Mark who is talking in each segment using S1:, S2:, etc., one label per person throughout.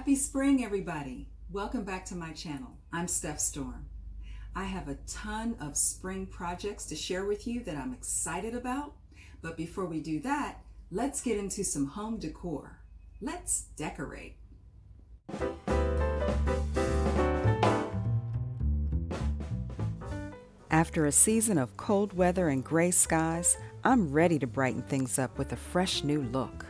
S1: Happy spring, everybody. Welcome back to my channel. I'm stephstorm. I have a ton of spring projects to share with you that I'm excited about. But before we do that, let's get into some home decor. Let's decorate. After a season of cold weather and gray skies, I'm ready to brighten things up with a fresh new look.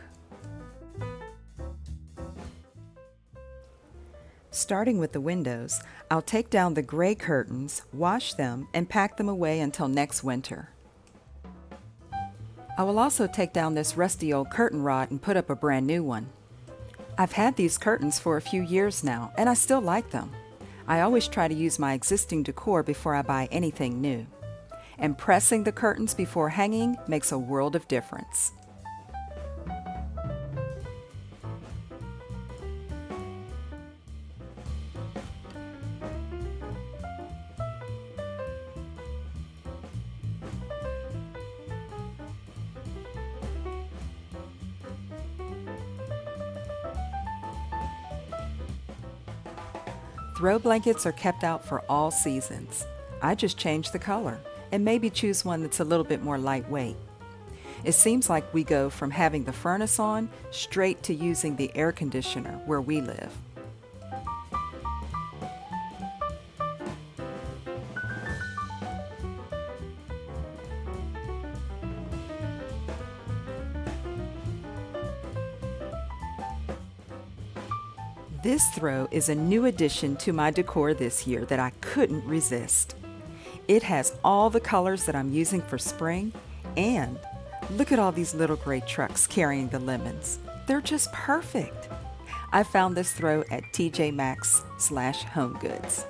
S1: Starting with the windows, I'll take down the gray curtains, wash them, and pack them away until next winter. I will also take down this rusty old curtain rod and put up a brand new one. I've had these curtains for a few years now, and I still like them. I always try to use my existing decor before I buy anything new. And pressing the curtains before hanging makes a world of difference. Throw blankets are kept out for all seasons. I just change the color and maybe choose one that's a little bit more lightweight. It seems like we go from having the furnace on straight to using the air conditioner where we live. This throw is a new addition to my decor this year that I couldn't resist. It has all the colors that I'm using for spring, and look at all these little gray trucks carrying the lemons. They're just perfect. I found this throw at TJ Maxx/Home Goods.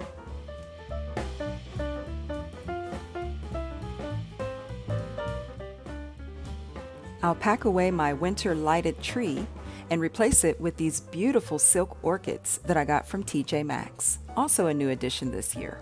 S1: I'll pack away my winter lighted tree and replace it with these beautiful silk orchids that I got from TJ Maxx, also a new addition this year.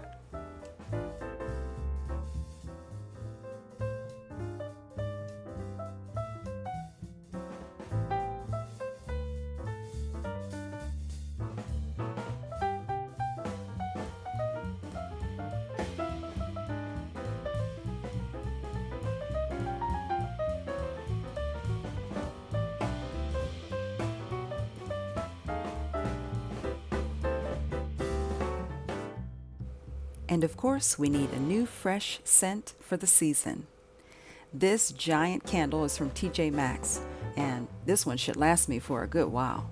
S1: And of course, we need a new fresh scent for the season. This giant candle is from TJ Maxx, and this one should last me for a good while.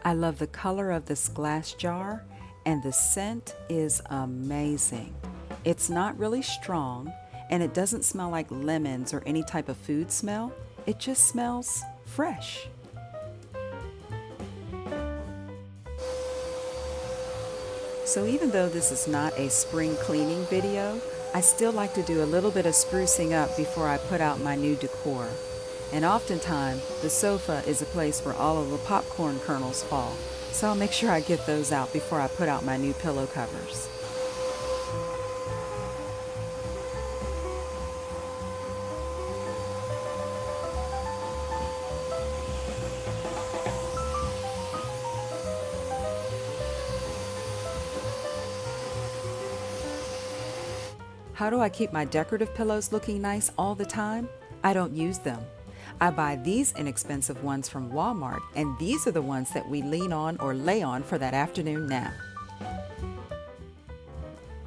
S1: I love the color of this glass jar, and the scent is amazing. It's not really strong, and it doesn't smell like lemons or any type of food smell. It just smells fresh. So even though this is not a spring cleaning video, I still like to do a little bit of sprucing up before I put out my new decor. And oftentimes, the sofa is a place where all of the popcorn kernels fall. So I'll make sure I get those out before I put out my new pillow covers. How do I keep my decorative pillows looking nice all the time? I don't use them. I buy these inexpensive ones from Walmart, and these are the ones that we lean on or lay on for that afternoon nap.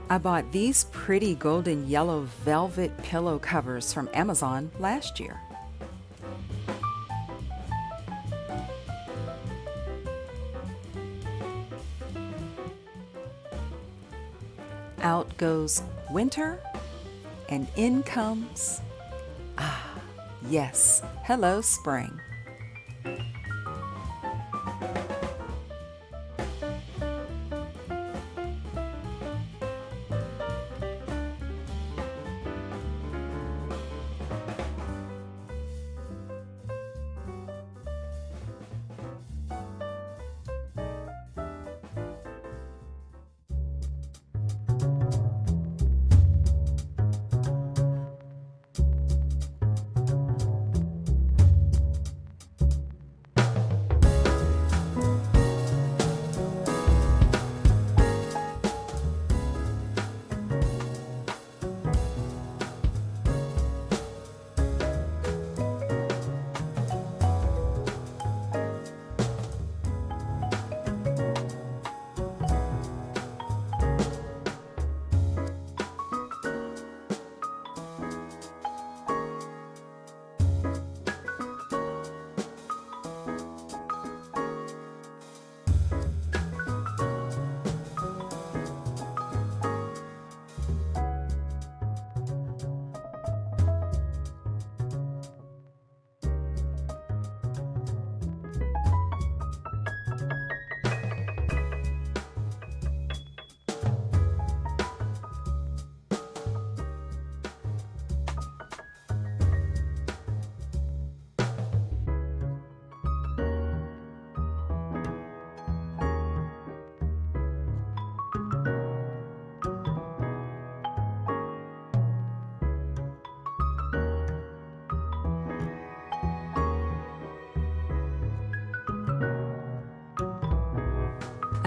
S1: I bought these pretty golden yellow velvet pillow covers from Amazon last year. Out goes winter, and in comes, yes, hello spring.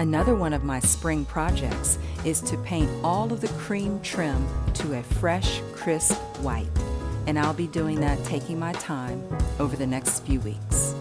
S1: Another one of my spring projects is to paint all of the cream trim to a fresh, crisp white, and I'll be doing that taking my time over the next few weeks.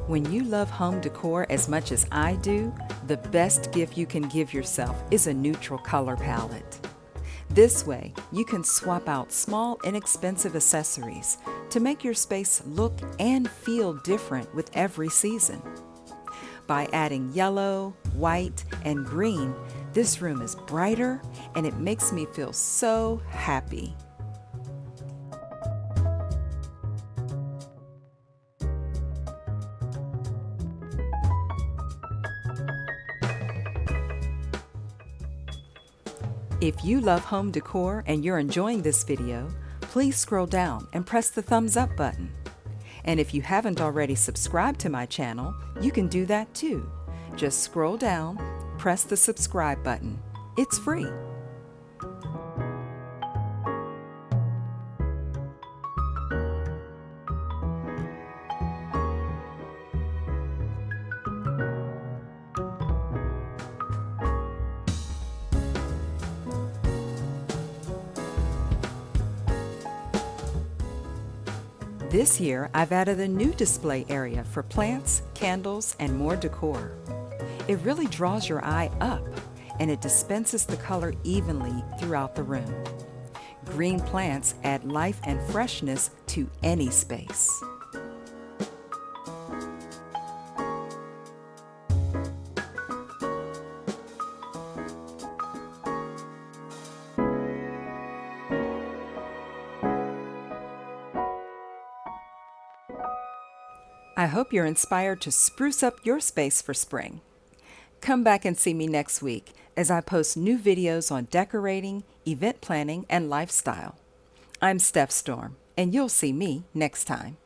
S1: When you love home decor as much as I do, the best gift you can give yourself is a neutral color palette. This way, you can swap out small, inexpensive accessories to make your space look and feel different with every season. By adding yellow, white, and green, this room is brighter and it makes me feel so happy. If you love home decor and you're enjoying this video, please scroll down and press the thumbs up button. And if you haven't already subscribed to my channel, you can do that too. Just scroll down, press the subscribe button. It's free. This year, I've added a new display area for plants, candles, and more decor. It really draws your eye up, and it dispenses the color evenly throughout the room. Green plants add life and freshness to any space. I hope you're inspired to spruce up your space for spring. Come back and see me next week as I post new videos on decorating, event planning, and lifestyle. I'm Steph Storm, and you'll see me next time.